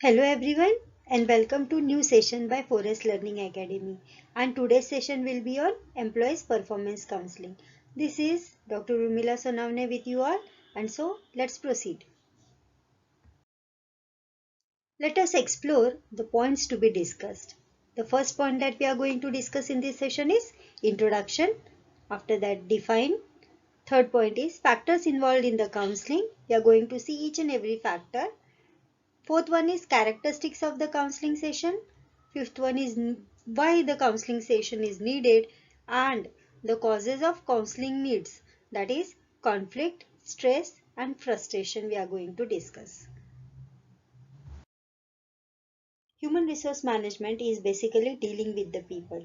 Hello everyone and welcome to new session by Forest Learning Academy, and today's session will be on Employees Performance Counseling. This is Dr. Rumila Sonavne with you all, and so let's proceed. Let us explore the points to be discussed. The first point that we are going to discuss in this session is introduction. After that, define. Third point is factors involved in the counseling. We are going to see each and every factor. Fourth one is characteristics of the counseling session. Fifth one is why the counseling session is needed and the causes of counseling needs, that is conflict, stress and frustration we are going to discuss. Human resource management is basically dealing with the people.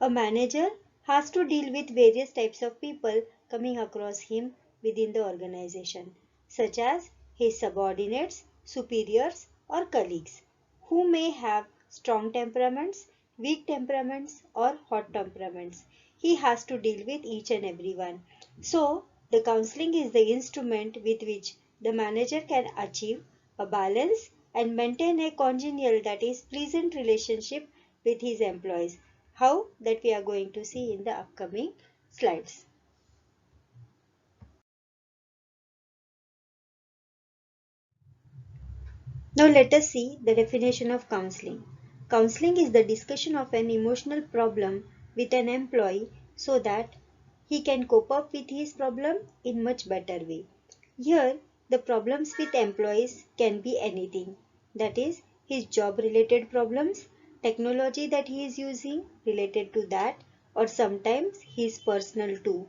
A manager has to deal with various types of people coming across him within the organization, such as his subordinates, superiors, or colleagues, who may have strong temperaments, weak temperaments, or hot temperaments. He has to deal with each and every one. So, the counseling is the instrument with which the manager can achieve a balance and maintain a congenial, that is pleasant relationship with his employees. How? That we are going to see in the upcoming slides. Now let us see the definition of counseling. Counseling is the discussion of an emotional problem with an employee so that he can cope up with his problem in much better way. Here, the problems with employees can be anything. That is, his job related problems, technology that he is using related to that, or sometimes his personal too.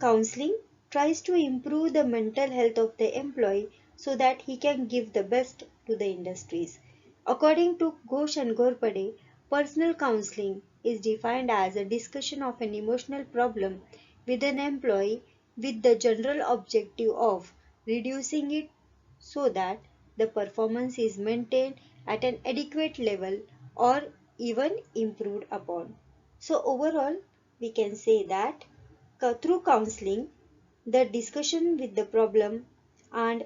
Counseling tries to improve the mental health of the employee so that he can give the best to the industries. According to Ghosh and Ghorpade, personal counseling is defined as a discussion of an emotional problem with an employee with the general objective of reducing it so that the performance is maintained at an adequate level or even improved upon. So overall, we can say that through counseling, the discussion with the problem, and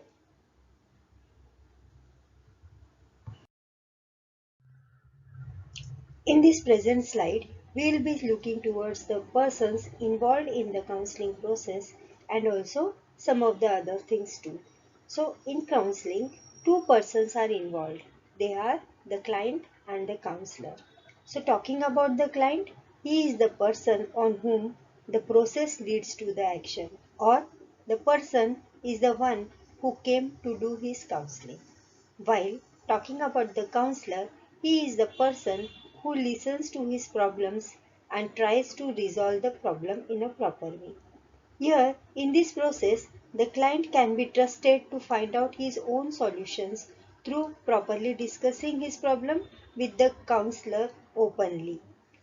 in this present slide, we will be looking towards the persons involved in the counseling process and also some of the other things too. So in counseling, two persons are involved. They are the client and the counselor. So talking about the client, he is the person on whom the process leads to the action, or the person is the one who came to do his counseling. While talking about the counselor, he is the person who listens to his problems and tries to resolve the problem in a proper way. Here, in this process, the client can be trusted to find out his own solutions through properly discussing his problem with the counselor openly.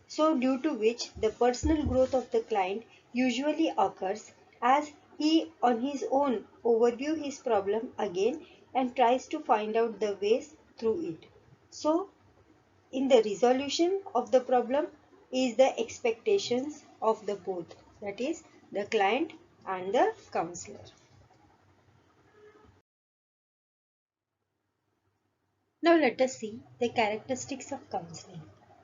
So, due to which the personal growth of the client usually occurs as he on his own overview his problem again and tries to find out the ways through it. So, in the resolution of the problem is the expectations of the both, that is the client and the counselor. Now let us see the characteristics of counseling.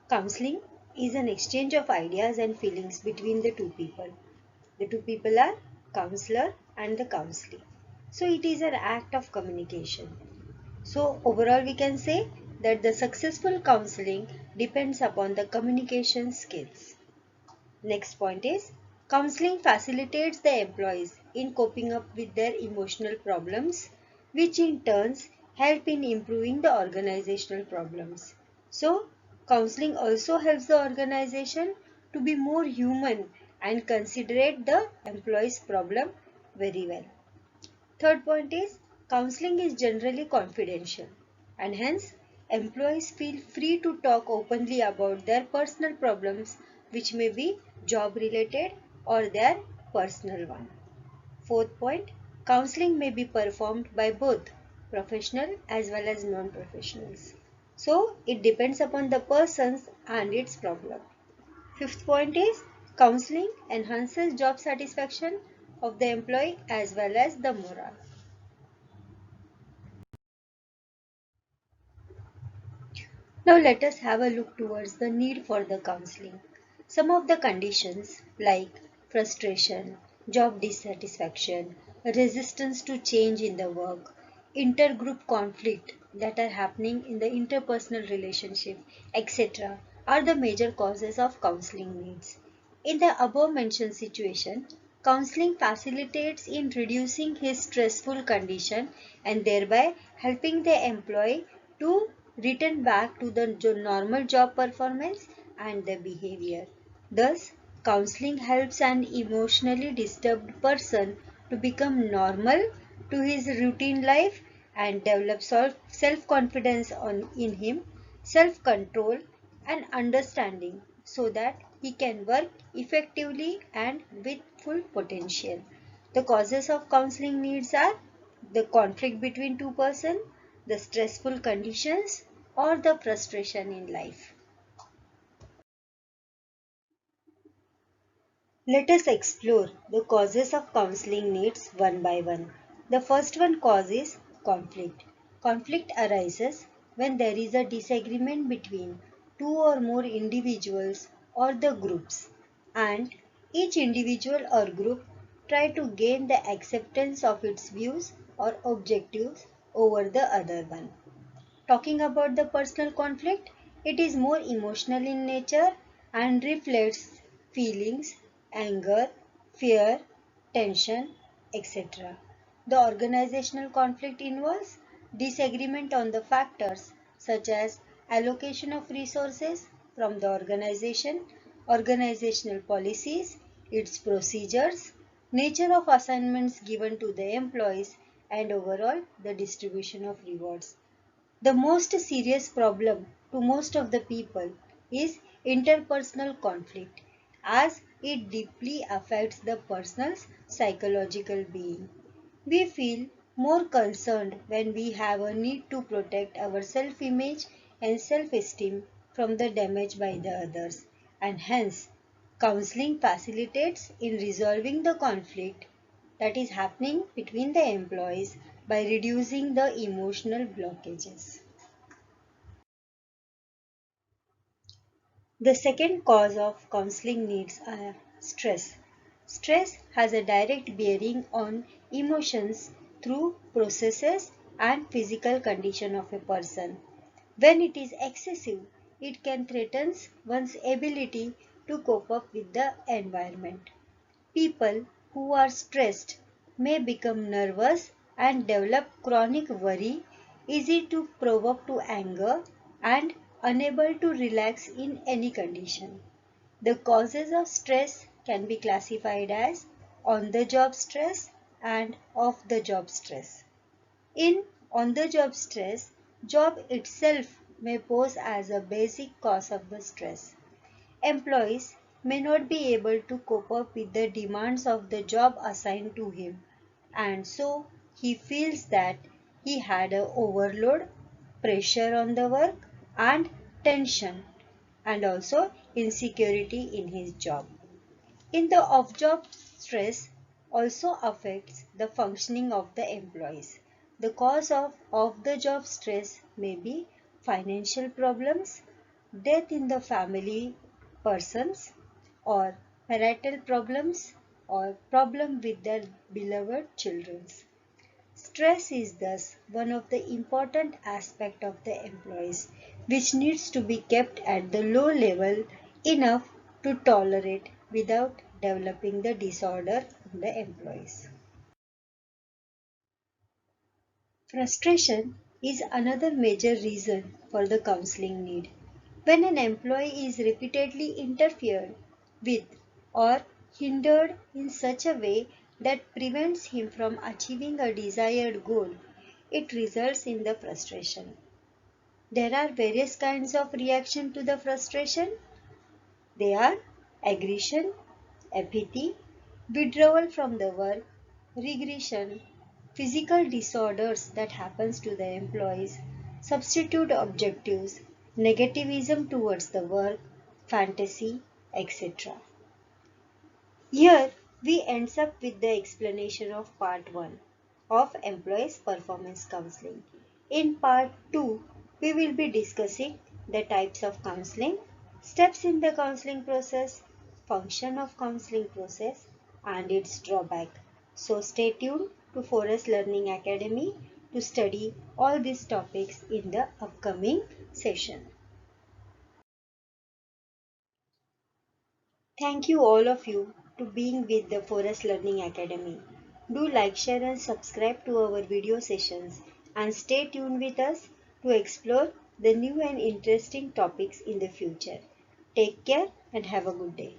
Counseling is an exchange of ideas and feelings between the two people. The two people are counselor and the counselee. So it is an act of communication. So overall we can say that the successful counseling depends upon the communication skills. Next point is counseling facilitates the employees in coping up with their emotional problems, which in turns help in improving the organizational problems. So, counseling also helps the organization to be more human and considerate the employee's problem very well. Third point is counseling is generally confidential and hence employees feel free to talk openly about their personal problems, which may be job related or their personal one. Fourth point, counseling may be performed by both professional as well as non-professionals. So it depends upon the persons and its problem. Fifth point is counseling enhances job satisfaction of the employee as well as the morale. Now let us have a look towards the need for the counseling. Some of the conditions like frustration, job dissatisfaction, resistance to change in the work, intergroup conflict that are happening in the interpersonal relationship, etc. are the major causes of counseling needs. In the above mentioned situation, counseling facilitates in reducing his stressful condition and thereby helping the employee to return back to the normal job performance and the behavior. Thus, counseling helps an emotionally disturbed person to become normal to his routine life and develop self-confidence in him, self-control and understanding so that he can work effectively and with full potential. The causes of counseling needs are the conflict between two persons, the stressful conditions, or the frustration in life. Let us explore the causes of counseling needs one by one. The first one cause is conflict. Conflict arises when there is a disagreement between two or more individuals or the groups, and each individual or group try to gain the acceptance of its views or objectives over the other one. Talking about the personal conflict, it is more emotional in nature and reflects feelings, anger, fear, tension, etc. The organizational conflict involves disagreement on the factors such as allocation of resources from the organization, organizational policies, its procedures, nature of assignments given to the employees, and overall the distribution of rewards. The most serious problem to most of the people is interpersonal conflict, as it deeply affects the person's psychological being. We feel more concerned when we have a need to protect our self-image and self-esteem from the damage by the others, and hence counseling facilitates in resolving the conflict that is happening between the employees by reducing the emotional blockages. The second cause of counseling needs are stress. Stress has a direct bearing on emotions through processes and physical condition of a person. When it is excessive, it can threaten one's ability to cope up with the environment. People who are stressed may become nervous and develop chronic worry, easy to provoke to anger, and unable to relax in any condition. The causes of stress can be classified as on-the-job stress and off-the-job stress. In on-the-job stress, job itself may pose as a basic cause of the stress. Employees may not be able to cope up with the demands of the job assigned to him, and so he feels that he had a overload, pressure on the work, and tension, and also insecurity in his job. In the off-job stress also affects the functioning of the employees. The cause of off-the-job stress may be financial problems, death in the family persons, or marital problems, or problem with their beloved children. Stress is thus one of the important aspects of the employees which needs to be kept at the low level enough to tolerate without developing the disorder in the employees. Frustration is another major reason for the counseling need. When an employee is repeatedly interfered with or hindered in such a way that prevents him from achieving a desired goal, it results in the frustration. There are various kinds of reaction to the frustration. They are aggression, apathy, withdrawal from the work, regression, physical disorders that happens to the employees, substitute objectives, negativism towards the work, fantasy, etc. Here we ends up with the explanation of part 1 of employees performance counseling. In part 2 we will be discussing the types of counseling, steps in the counseling process, function of counseling process, and its drawback. So stay tuned to Forest Learning Academy to study all these topics in the upcoming session. Thank you all of you to being with the Forest Learning Academy. Do like, share and subscribe to our video sessions and stay tuned with us to explore the new and interesting topics in the future. Take care and have a good day.